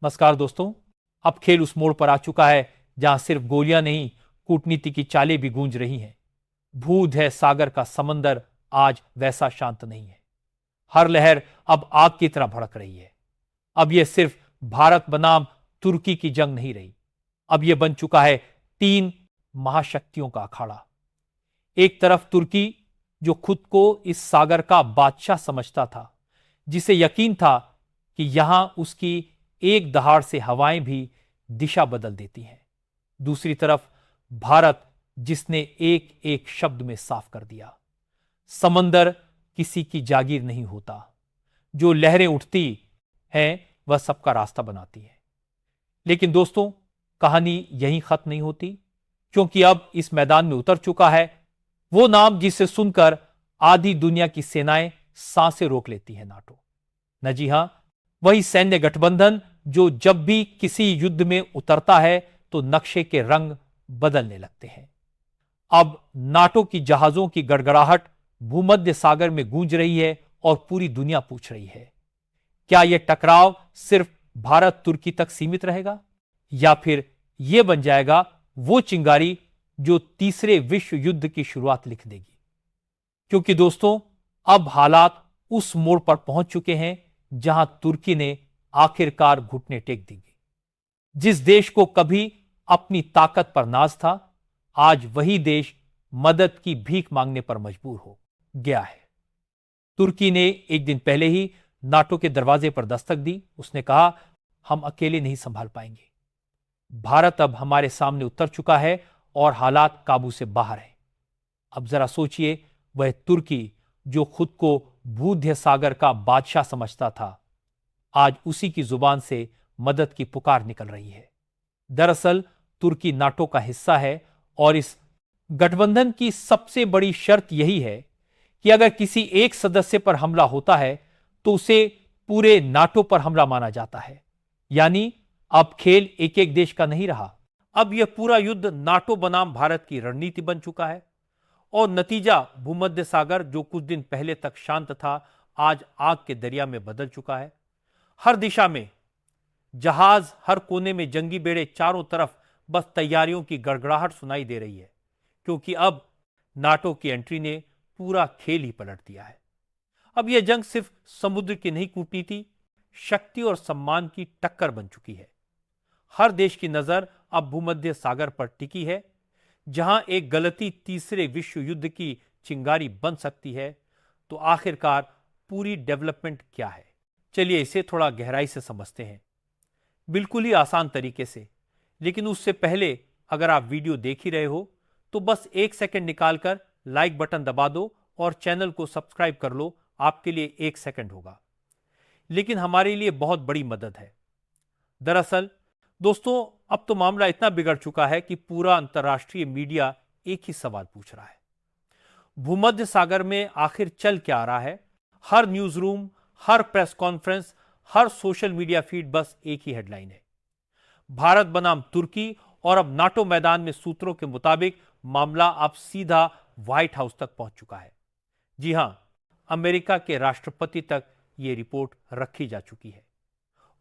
नमस्कार दोस्तों। अब खेल उस मोड़ पर आ चुका है जहां सिर्फ गोलियां नहीं, कूटनीति की चालें भी गूंज रही हैं। भूध है सागर का समंदर आज वैसा शांत नहीं है। हर लहर अब आग की तरह भड़क रही है। अब यह सिर्फ भारत बनाम तुर्की की जंग नहीं रही। अब यह बन चुका है तीन महाशक्तियों का अखाड़ा। एक तरफ तुर्की, जो खुद को इस सागर का बादशाह समझता था, जिसे यकीन था कि यहां उसकी एक दहाड़ से हवाएं भी दिशा बदल देती हैं। दूसरी तरफ भारत, जिसने एक एक शब्द में साफ कर दिया, समंदर किसी की जागीर नहीं होता। जो लहरें उठती हैं वह सबका रास्ता बनाती है। लेकिन दोस्तों, कहानी यहीं खत्म नहीं होती, क्योंकि अब इस मैदान में उतर चुका है वो नाम जिसे सुनकर आधी दुनिया की सेनाएं सांसें रोक लेती हैं, नाटो। न जी हां, वही सैन्य गठबंधन जो जब भी किसी युद्ध में उतरता है तो नक्शे के रंग बदलने लगते हैं। अब नाटो की जहाजों की गड़गड़ाहट भूमध्य सागर में गूंज रही है और पूरी दुनिया पूछ रही है, क्या यह टकराव सिर्फ भारत तुर्की तक सीमित रहेगा या फिर यह बन जाएगा वो चिंगारी जो तीसरे विश्व युद्ध की शुरुआत लिख देगी। क्योंकि दोस्तों, अब हालात उस मोड़ पर पहुंच चुके हैं जहां तुर्की ने आखिरकार घुटने टेक देंगे। जिस देश को कभी अपनी ताकत पर नाज था, आज वही देश मदद की भीख मांगने पर मजबूर हो गया है। तुर्की ने एक दिन पहले ही नाटो के दरवाजे पर दस्तक दी। उसने कहा, हम अकेले नहीं संभाल पाएंगे। भारत अब हमारे सामने उतर चुका है और हालात काबू से बाहर है। अब जरा सोचिए, वह तुर्की जो खुद को भूमध्य सागर का बादशाह समझता था, आज उसी की जुबान से मदद की पुकार निकल रही है। दरअसल तुर्की नाटो का हिस्सा है और इस गठबंधन की सबसे बड़ी शर्त यही है कि अगर किसी एक सदस्य पर हमला होता है तो उसे पूरे नाटो पर हमला माना जाता है। यानी अब खेल एक एक देश का नहीं रहा। अब यह पूरा युद्ध नाटो बनाम भारत की रणनीति बन चुका है और नतीजा भूमध्य सागर, जो कुछ दिन पहले तक शांत था, आज आग के दरिया में बदल चुका है। हर दिशा में जहाज, हर कोने में जंगी बेड़े, चारों तरफ बस तैयारियों की गड़गड़ाहट सुनाई दे रही है, क्योंकि अब नाटो की एंट्री ने पूरा खेल ही पलट दिया है। अब यह जंग सिर्फ समुद्र की नहीं, कूटनीति, शक्ति और सम्मान की टक्कर बन चुकी है। हर देश की नजर अब भूमध्य सागर पर टिकी है। जहां एक गलती तीसरे विश्व युद्ध की चिंगारी बन सकती है, तो आखिरकार पूरी डेवलपमेंट क्या है, चलिए इसे थोड़ा गहराई से समझते हैं, बिल्कुल ही आसान तरीके से। लेकिन उससे पहले अगर आप वीडियो देख ही रहे हो तो बस एक सेकंड निकालकर लाइक बटन दबा दो और चैनल को सब्सक्राइब कर लो। आपके लिए एक सेकंड होगा, लेकिन हमारे लिए बहुत बड़ी मदद है। दरअसल दोस्तों, अब तो मामला इतना बिगड़ चुका है कि पूरा अंतर्राष्ट्रीय मीडिया एक ही सवाल पूछ रहा है, भूमध्य सागर में आखिर चल क्या रहा है। हर न्यूज रूम, हर प्रेस कॉन्फ्रेंस, हर सोशल मीडिया फीड बस एक ही हेडलाइन है, भारत बनाम तुर्की। और अब नाटो मैदान में सूत्रों के मुताबिक मामला अब सीधा व्हाइट हाउस तक पहुंच चुका है। जी हां, अमेरिका के राष्ट्रपति तक यह रिपोर्ट रखी जा चुकी है।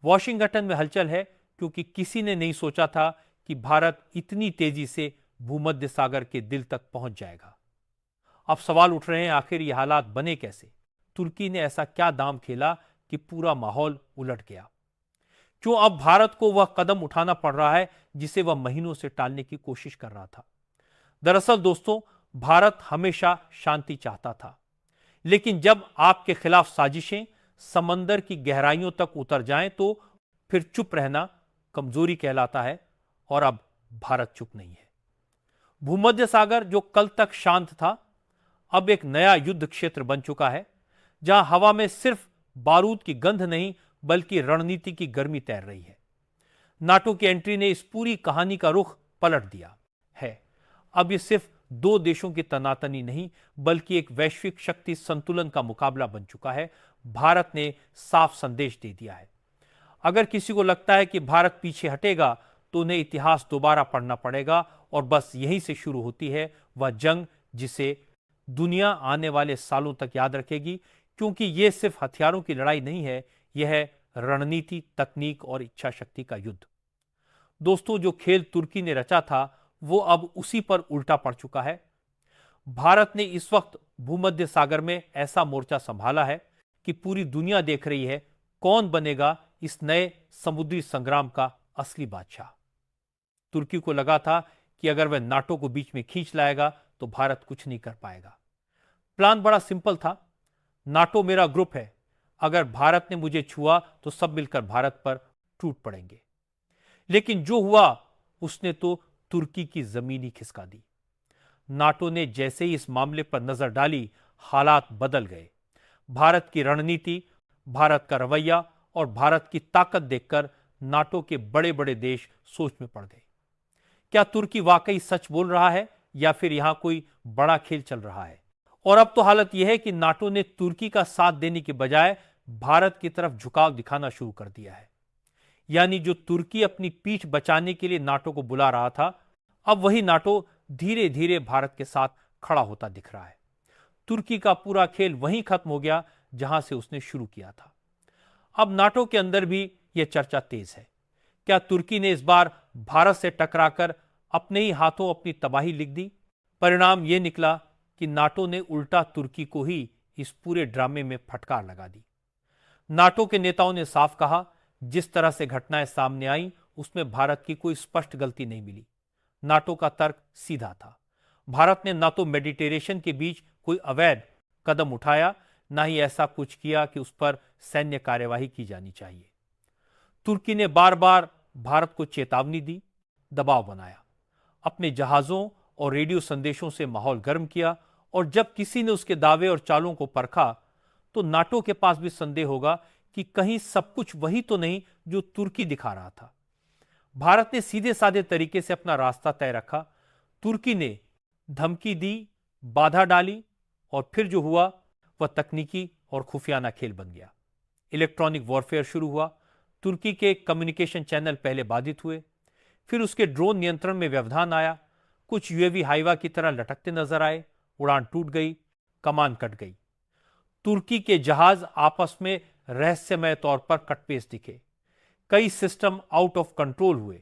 वॉशिंगटन में हलचल है, क्योंकि किसी ने नहीं सोचा था कि भारत इतनी तेजी से भूमध्य सागर के दिल तक पहुंच जाएगा। अब सवाल उठ रहे हैं, आखिर ये हालात बने कैसे? तुर्की ने ऐसा क्या दांव खेला कि पूरा माहौल उलट गया? क्यों अब भारत को वह कदम उठाना पड़ रहा है जिसे वह महीनों से टालने की कोशिश कर रहा था? दरअसल दोस्तों, भारत हमेशा शांति चाहता था, लेकिन जब आपके खिलाफ साजिशें समंदर की गहराइयों तक उतर जाएं तो फिर चुप रहना कमजोरी कहलाता है। और अब भारत चुप नहीं है। भूमध्य सागर, जो कल तक शांत था, अब एक नया युद्ध क्षेत्र बन चुका है, जहां हवा में सिर्फ बारूद की गंध नहीं बल्कि रणनीति की गर्मी तैर रही है। नाटो की एंट्री ने इस पूरी कहानी का रुख पलट दिया है। अब यह सिर्फ दो देशों की तनातनी नहीं बल्कि एक वैश्विक शक्ति संतुलन का मुकाबला बन चुका है। भारत ने साफ संदेश दे दिया है। अगर किसी को लगता है कि भारत पीछे हटेगा तो उन्हें इतिहास दोबारा पढ़ना पड़ेगा, और बस यहीं से शुरू होती है वह जंग जिसे दुनिया आने वाले सालों तक याद रखेगी। क्योंकि यह सिर्फ हथियारों की लड़ाई नहीं है, यह है रणनीति, तकनीक और इच्छा शक्ति का युद्ध। दोस्तों, जो खेल तुर्की ने रचा था वो अब उसी पर उल्टा पड़ चुका है। भारत ने इस वक्त भूमध्य सागर में ऐसा मोर्चा संभाला है कि पूरी दुनिया देख रही है कौन बनेगा इस नए समुद्री संग्राम का असली बादशाह। तुर्की को लगा था कि अगर वह नाटो को बीच में खींच लाएगा तो भारत कुछ नहीं कर पाएगा। प्लान बड़ा सिंपल था, नाटो मेरा ग्रुप है, अगर भारत ने मुझे छुआ तो सब मिलकर भारत पर टूट पड़ेंगे। लेकिन जो हुआ उसने तो तुर्की की जमीन ही खिसका दी। नाटो ने जैसे ही इस मामले पर नजर डाली, हालात बदल गए। भारत की रणनीति, भारत का रवैया और भारत की ताकत देखकर नाटो के बड़े बड़े देश सोच में पड़ गए। क्या तुर्की वाकई सच बोल रहा है या फिर यहां कोई बड़ा खेल चल रहा है? और अब तो हालत यह है कि नाटो ने तुर्की का साथ देने के बजाय भारत की तरफ झुकाव दिखाना शुरू कर दिया है। यानी जो तुर्की अपनी पीठ बचाने के लिए नाटो को बुला रहा था, अब वही नाटो धीरे धीरे भारत के साथ खड़ा होता दिख रहा है। तुर्की का पूरा खेल वहीं खत्म हो गया जहां से उसने शुरू किया था। अब नाटो के अंदर भी यह चर्चा तेज है। क्या तुर्की ने इस बार भारत से टकराकर अपने ही हाथों अपनी तबाही लिख दी? परिणाम यह निकला कि नाटो ने उल्टा तुर्की को ही इस पूरे ड्रामे में फटकार लगा दी। नाटो के नेताओं ने साफ कहा, जिस तरह से घटनाएं सामने आई उसमें भारत की कोई स्पष्ट गलती नहीं मिली। नाटो का तर्क सीधा था, भारत ने ना तो मेडिटेरेशन के बीच कोई अवैध कदम उठाया, ना ही ऐसा कुछ किया कि उस पर सैन्य कार्यवाही की जानी चाहिए। तुर्की ने बार बार भारत को चेतावनी दी, दबाव बनाया, अपने जहाजों और रेडियो संदेशों से माहौल गर्म किया, और जब किसी ने उसके दावे और चालों को परखा तो नाटो के पास भी संदेह होगा कि कहीं सब कुछ वही तो नहीं जो तुर्की दिखा रहा था। भारत ने सीधे साधे तरीके से अपना रास्ता तय रखा, तुर्की ने धमकी दी, बाधा डाली, और फिर जो हुआ वह तकनीकी और खुफियाना खेल बन गया। इलेक्ट्रॉनिक वॉरफेयर शुरू हुआ। तुर्की के कम्युनिकेशन चैनल पहले बाधित हुए, फिर उसके ड्रोन नियंत्रण में व्यवधान आया, कुछ यूएवी हाइवा की तरह लटकते नजर आए, उड़ान टूट गई, कमान कट गई। तुर्की के जहाज आपस में रहस्यमय तौर पर कटपेस दिखे, कई सिस्टम आउट ऑफ कंट्रोल हुए।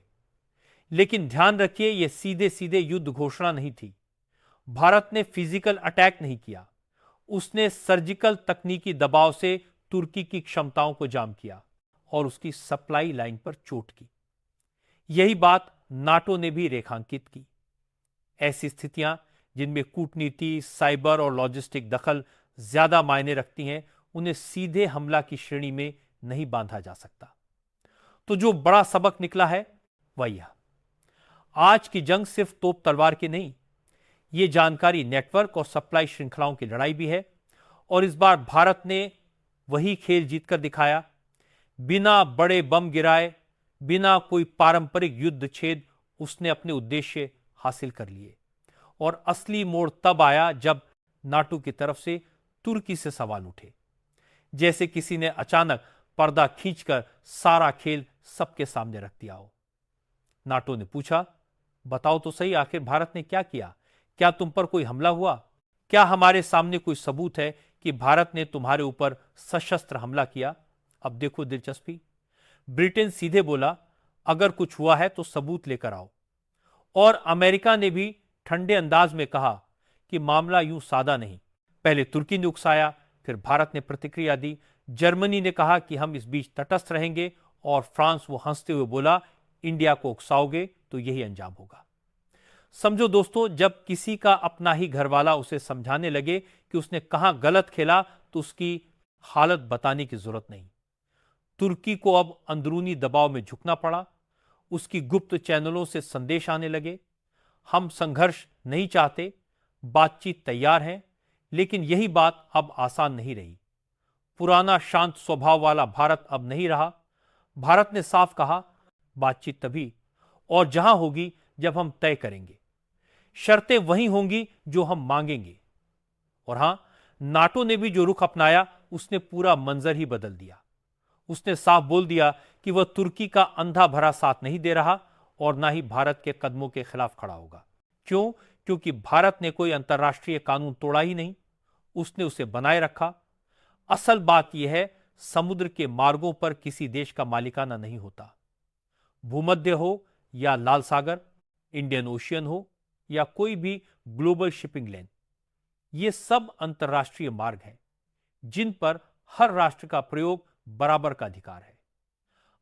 लेकिन ध्यान रखिए, यह सीधे सीधे युद्ध घोषणा नहीं थी। भारत ने फिजिकल अटैक नहीं किया, उसने सर्जिकल तकनीकी दबाव से तुर्की की क्षमताओं को जाम किया और उसकी सप्लाई लाइन पर चोट की। यही बात नाटो ने भी रेखांकित की। ऐसी स्थितियां जिनमें कूटनीति, साइबर और लॉजिस्टिक दखल ज्यादा मायने रखती हैं, उन्हें सीधे हमला की श्रेणी में नहीं बांधा जा सकता। तो जो बड़ा सबक निकला है वह यह, आज की जंग सिर्फ तोप तलवार की नहीं, यह जानकारी नेटवर्क और सप्लाई श्रृंखलाओं की लड़ाई भी है। और इस बार भारत ने वही खेल जीतकर दिखाया। बिना बड़े बम गिराए, बिना कोई पारंपरिक युद्ध छेद, उसने अपने उद्देश्य हासिल कर लिए। और असली मोड़ तब आया जब नाटो की तरफ से तुर्की से सवाल उठे, जैसे किसी ने अचानक पर्दा खींचकर सारा खेल सबके सामने रख दिया हो। नाटो ने पूछा, बताओ तो सही, आखिर भारत ने क्या किया? क्या तुम पर कोई हमला हुआ? क्या हमारे सामने कोई सबूत है कि भारत ने तुम्हारे ऊपर सशस्त्र हमला किया? अब देखो दिलचस्पी, ब्रिटेन सीधे बोला, अगर कुछ हुआ है तो सबूत लेकर आओ। और अमेरिका ने भी ठंडे अंदाज में कहा कि मामला यूं सादा नहीं। पहले तुर्की ने उकसाया, फिर भारत ने प्रतिक्रिया दी। जर्मनी ने कहा कि हम इस बीच तटस्थ रहेंगे, और फ्रांस वो हंसते हुए बोला, इंडिया को उकसाओगे तो यही अंजाम होगा। समझो दोस्तों, जब किसी का अपना ही घरवाला उसे समझाने लगे कि उसने कहां गलत खेला तो उसकी हालत बताने की जरूरत नहीं। तुर्की को अब अंदरूनी दबाव में झुकना पड़ा, उसकी गुप्त चैनलों से संदेश आने लगे, हम संघर्ष नहीं चाहते, बातचीत तैयार है। लेकिन यही बात अब आसान नहीं रही। पुराना शांत स्वभाव वाला भारत अब नहीं रहा। भारत ने साफ कहा, बातचीत तभी और जहां होगी जब हम तय करेंगे, शर्तें वही होंगी जो हम मांगेंगे। और हां, नाटो ने भी जो रुख अपनाया उसने पूरा मंजर ही बदल दिया। उसने साफ बोल दिया कि वह तुर्की का अंधा भरा साथ नहीं दे रहा और ना ही भारत के कदमों के खिलाफ खड़ा होगा। क्यों? क्योंकि भारत ने कोई अंतर्राष्ट्रीय कानून तोड़ा ही नहीं, उसने उसे बनाए रखा। असल बात यह है, समुद्र के मार्गों पर किसी देश का मालिकाना नहीं होता। भूमध्य हो या लाल सागर, इंडियन ओशियन हो या कोई भी ग्लोबल शिपिंग लेन, ये सब अंतर्राष्ट्रीय मार्ग हैं जिन पर हर राष्ट्र का प्रयोग बराबर का अधिकार है।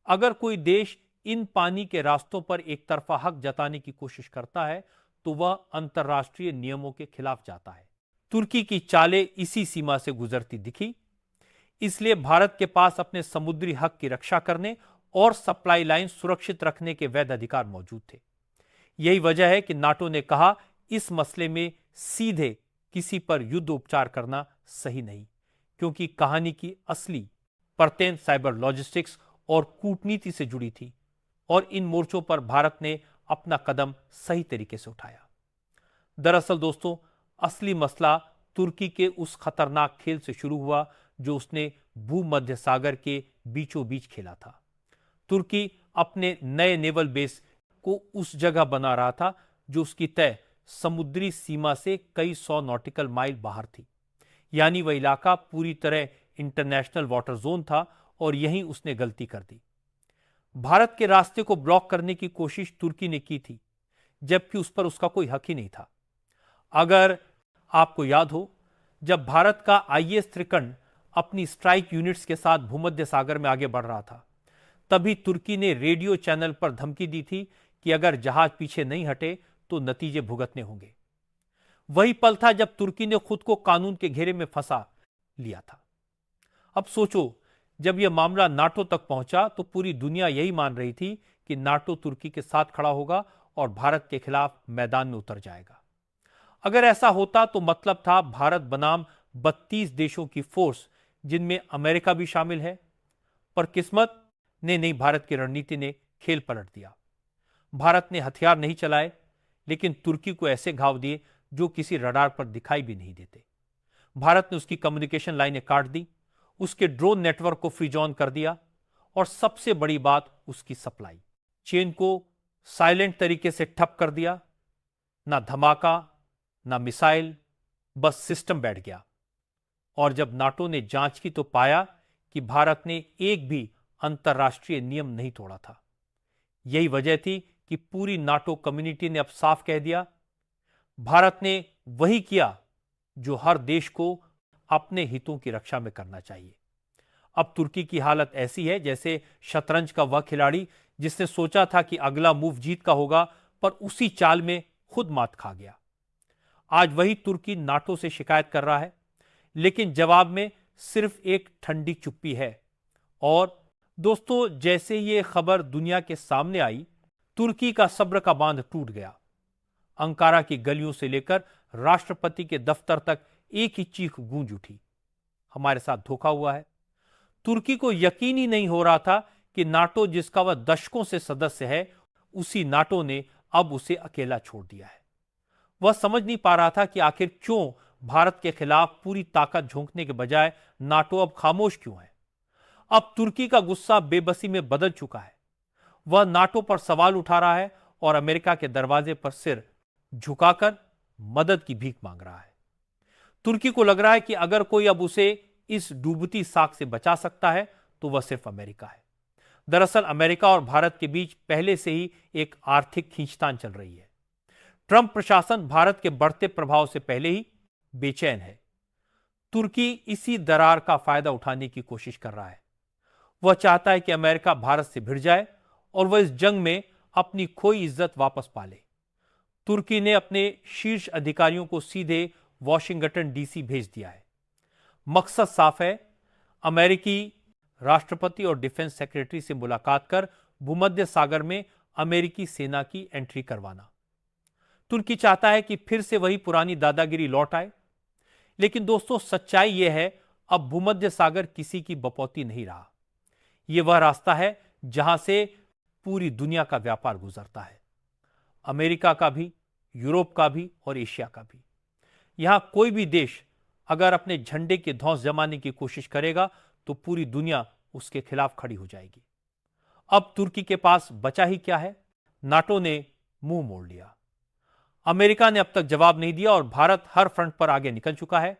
अगर कोई देश इन पानी के रास्तों पर एक तरफा हक जताने की कोशिश करता है तो वह अंतर्राष्ट्रीय नियमों के खिलाफ जाता है। तुर्की की चालें इसी सीमा से गुजरती दिखी, इसलिए भारत के पास अपने समुद्री हक की रक्षा करने और सप्लाई लाइन सुरक्षित रखने के वैध अधिकार मौजूद थे। यही वजह है कि नाटो ने कहा इस मसले में सीधे किसी पर युद्ध उपचार करना सही नहीं, क्योंकि कहानी की असली परतें साइबर लॉजिस्टिक्स और कूटनीति से जुड़ी थी और इन मोर्चों पर भारत ने अपना कदम सही तरीके से उठाया। दरअसल दोस्तों, असली मसला तुर्की के उस खतरनाक खेल से शुरू हुआ जो उसने भूमध्य सागर के बीचों बीच खेला था। तुर्की अपने नए नेवल बेस को उस जगह बना रहा था जो उसकी तय समुद्री सीमा से कई 100 नॉटिकल माइल बाहर थी, यानी वह इलाका पूरी तरह इंटरनेशनल वाटर जोन था और यहीं उसने गलती कर दी। भारत के रास्ते को ब्लॉक करने की कोशिश तुर्की ने की थी, जबकि उस पर उसका कोई हक ही नहीं था। अगर आपको याद हो, जब भारत का आईएस त्रिकंड अपनी स्ट्राइक यूनिट्स के साथ भूमध्य सागर में आगे बढ़ रहा था, तभी तुर्की ने रेडियो चैनल पर धमकी दी थी कि अगर जहाज पीछे नहीं हटे तो नतीजे भुगतने होंगे। वही पल था जब तुर्की ने खुद को कानून के घेरे में फंसा लिया था। अब सोचो, जब यह मामला नाटो तक पहुंचा तो पूरी दुनिया यही मान रही थी कि नाटो तुर्की के साथ खड़ा होगा और भारत के खिलाफ मैदान में उतर जाएगा। अगर ऐसा होता तो मतलब था भारत बनाम 32 देशों की फोर्स, जिनमें अमेरिका भी शामिल है। पर किस्मत ने नहीं, भारत की रणनीति ने खेल पलट दिया। भारत ने हथियार नहीं चलाए, लेकिन तुर्की को ऐसे घाव दिए जो किसी रडार पर दिखाई भी नहीं देते। भारत ने उसकी कम्युनिकेशन लाइनें काट दी, उसके ड्रोन नेटवर्क को फ्रीज ऑन कर दिया और सबसे बड़ी बात, उसकी सप्लाई चेन को साइलेंट तरीके से ठप कर दिया। ना धमाका, ना मिसाइल, बस सिस्टम बैठ गया। और जब नाटो ने जांच की तो पाया कि भारत ने एक भी अंतर्राष्ट्रीय नियम नहीं तोड़ा था। यही वजह थी कि पूरी नाटो कम्युनिटी ने अब साफ कह दिया, भारत ने वही किया जो हर देश को अपने हितों की रक्षा में करना चाहिए। अब तुर्की की हालत ऐसी है जैसे शतरंज का वह खिलाड़ी जिसने सोचा था कि अगला मूव जीत का होगा, पर उसी चाल में खुद मात खा गया। आज वही तुर्की नाटो से शिकायत कर रहा है, लेकिन जवाब में सिर्फ एक ठंडी चुप्पी है। और दोस्तों, जैसे ये खबर दुनिया के सामने आई, तुर्की का सब्र का बांध टूट गया। अंकारा की गलियों से लेकर राष्ट्रपति के दफ्तर तक एक ही चीख गूंज उठी, हमारे साथ धोखा हुआ है। तुर्की को यकीन ही नहीं हो रहा था कि नाटो, जिसका वह दशकों से सदस्य है, उसी नाटो ने अब उसे अकेला छोड़ दिया है। वह समझ नहीं पा रहा था कि आखिर क्यों भारत के खिलाफ पूरी ताकत झोंकने के बजाय नाटो अब खामोश क्यों है। अब तुर्की का गुस्सा बेबसी में बदल चुका है। वह नाटो पर सवाल उठा रहा है और अमेरिका के दरवाजे पर सिर झुकाकर मदद की भीख मांग रहा है। तुर्की को लग रहा है कि अगर कोई अब उसे इस डूबती साख से बचा सकता है तो वह सिर्फ अमेरिका है। दरअसल अमेरिका और भारत के बीच पहले से ही एक आर्थिक खींचतान चल रही है। ट्रंप प्रशासन भारत के बढ़ते प्रभाव से पहले ही बेचैन है। तुर्की इसी दरार का फायदा उठाने की कोशिश कर रहा है। वह चाहता है कि अमेरिका भारत से भिड़ जाए और वह इस जंग में अपनी खोई इज्जत वापस पा ले। तुर्की ने अपने शीर्ष अधिकारियों को सीधे वॉशिंगटन डीसी भेज दिया है। मकसद साफ है, अमेरिकी राष्ट्रपति और डिफेंस सेक्रेटरी से मुलाकात कर भूमध्य सागर में अमेरिकी सेना की एंट्री करवाना। तुर्की चाहता है कि फिर से वही पुरानी दादागिरी लौट आए। लेकिन दोस्तों, सच्चाई यह है, अब भूमध्य सागर किसी की बपौती नहीं रहा। यह वह रास्ता है जहां से पूरी दुनिया का व्यापार गुजरता है, अमेरिका का भी, यूरोप का भी और एशिया का भी। यहां कोई भी देश अगर अपने झंडे के धौंस जमाने की कोशिश करेगा तो पूरी दुनिया उसके खिलाफ खड़ी हो जाएगी। अब तुर्की के पास बचा ही क्या है? नाटो ने मुंह मोड़ लिया, अमेरिका ने अब तक जवाब नहीं दिया और भारत हर फ्रंट पर आगे निकल चुका है।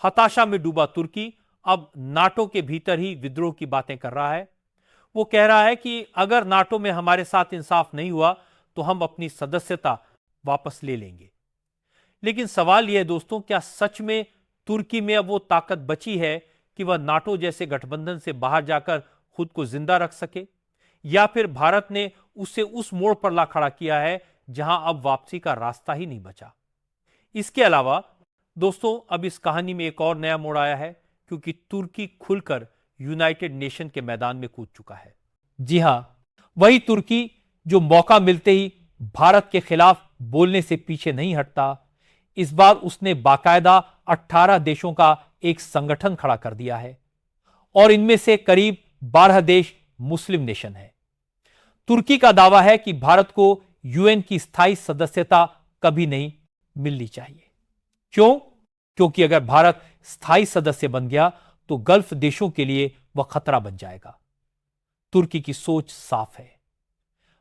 हताशा में डूबा तुर्की अब नाटो के भीतर ही विद्रोह की बातें कर रहा है। वो कह रहा है कि अगर नाटो में हमारे साथ इंसाफ नहीं हुआ तो हम अपनी सदस्यता वापस ले लेंगे। लेकिन सवाल यह है दोस्तों, क्या सच में तुर्की में अब वो ताकत बची है कि वह नाटो जैसे गठबंधन से बाहर जाकर खुद को जिंदा रख सके, या फिर भारत ने उसे उस मोड़ पर ला खड़ा किया है जहां अब वापसी का रास्ता ही नहीं बचा। इसके अलावा दोस्तों, अब इस कहानी में एक और नया मोड़ आया है, क्योंकि तुर्की खुलकर यूनाइटेड नेशन के मैदान में कूद चुका है। जी हां, वही तुर्की जो मौका मिलते ही भारत के खिलाफ बोलने से पीछे नहीं हटता। इस बार उसने बाकायदा 18 देशों का एक संगठन खड़ा कर दिया है और इनमें से करीब 12 देश मुस्लिम नेशन है। तुर्की का दावा है कि भारत को यूएन की स्थायी सदस्यता कभी नहीं मिलनी चाहिए। क्यों? क्योंकि अगर भारत स्थायी सदस्य बन गया तो गल्फ देशों के लिए वह खतरा बन जाएगा। तुर्की की सोच साफ है,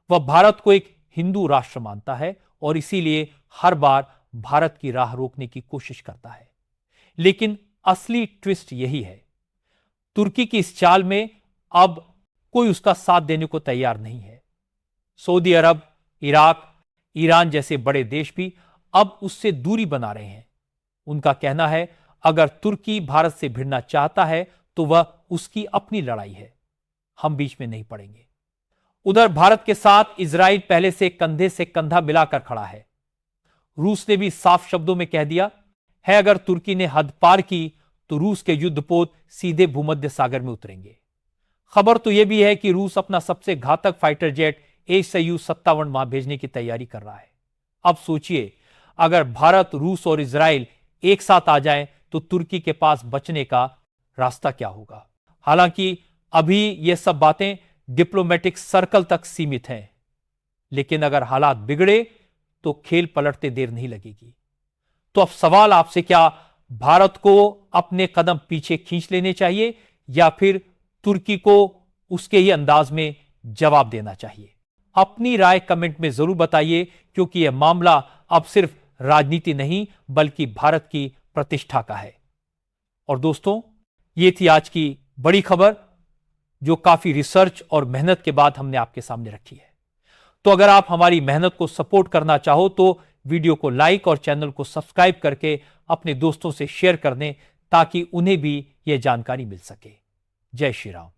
वह भारत को एक हिंदू राष्ट्र मानता है और इसीलिए हर बार भारत की राह रोकने की कोशिश करता है। लेकिन असली ट्विस्ट यही है, तुर्की की इस चाल में अब कोई उसका साथ देने को तैयार नहीं है। सऊदी अरब, इराक, ईरान जैसे बड़े देश भी अब उससे दूरी बना रहे हैं। उनका कहना है अगर तुर्की भारत से भिड़ना चाहता है तो वह उसकी अपनी लड़ाई है, हम बीच में नहीं पड़ेंगे। उधर भारत के साथ इजराइल पहले से कंधा मिलाकर खड़ा है। रूस ने भी साफ शब्दों में कह दिया है अगर तुर्की ने हद पार की तो रूस के युद्धपोत सीधे भूमध्य सागर में उतरेंगे। खबर तो यह भी है कि रूस अपना सबसे घातक फाइटर जेट AS57 वहां भेजने की तैयारी कर रहा है। अब सोचिए, अगर भारत, रूस और इजराइल एक साथ आ जाएं तो तुर्की के पास बचने का रास्ता क्या होगा। हालांकि अभी यह सब बातें डिप्लोमेटिक सर्कल तक सीमित हैं, लेकिन अगर हालात बिगड़े तो खेल पलटते देर नहीं लगेगी। तो अब सवाल आपसे, क्या भारत को अपने कदम पीछे खींच लेने चाहिए या फिर तुर्की को उसके ही अंदाज में जवाब देना चाहिए? अपनी राय कमेंट में जरूर बताइए, क्योंकि यह मामला अब सिर्फ राजनीति नहीं बल्कि भारत की प्रतिष्ठा का है। और दोस्तों, ये थी आज की बड़ी खबर जो काफी रिसर्च और मेहनत के बाद हमने आपके सामने रखी है। तो अगर आप हमारी मेहनत को सपोर्ट करना चाहो तो वीडियो को लाइक और चैनल को सब्सक्राइब करके अपने दोस्तों से शेयर कर दें ताकि उन्हें भी यह जानकारी मिल सके। जय श्री राम।